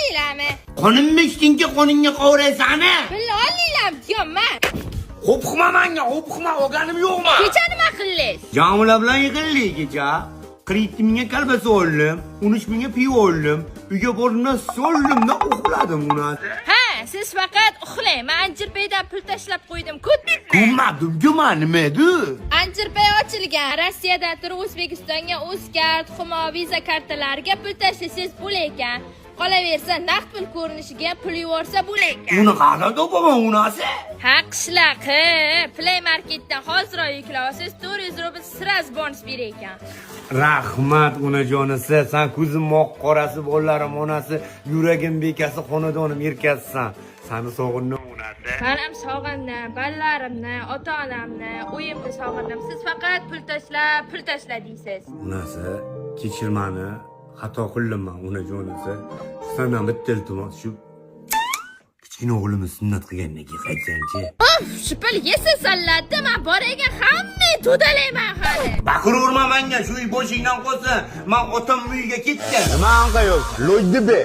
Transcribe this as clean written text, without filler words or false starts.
oldinglarmi? Qonimni ichdingki, qoningga qovraysan-a? Pilla oldinglarmi deyapman. Qo'pqima menga, qo'pqima, o'rganim yo'qmi? Kecha nima qildingiz? Jamila bilan yig'ildik kecha. 40 mingga kolbasa oldim, 13 mingga pivo oldim. Uyga bordim-da so'ldimda uxladim unasi. Ha, siz faqat uxlang. Men Anjirpaydan pul tashlab qo'ydim-ku. Guma nima edi? Anjirpay ochilgan. Rossiyadan turib O'zbekistonga Uzcard, Humo, Visa kartalariga pul tashlasangiz bo'lar ekan. Qolaversa, naqd pul ko'rinishiga pul yuborsa bo'lar ekan. Uni qanday topaman unasi? Ha, qishloq, Play Marketdan hozir yuklab olsangiz 400 rubl sraz bonus berar ekan. Rahmat onajonisi, sen ko'zim moq qorasi bolarim onasi, yuragim bekasi, xonadonim erkasisan. Seni sog'indim onasi. Men ham sog'indim, balarimni, ota-onamni, uyimni sog'indim. Siz faqat pul tashla deysiz. Onasi, kechir meni, xato qildim onajonisi. Sendan bitta iltimos shu kichkina o'g'limiz sunnat qilgandan keyin qaytsangchi. Shu pul yesa sallatda men bor ekan hamma to'dalayman hali. Baqiraverma menga, shu uy boshingdan qo'ysin. Men otam uyiga ketdim. Nima anqa yo'q? Lo'jdi be.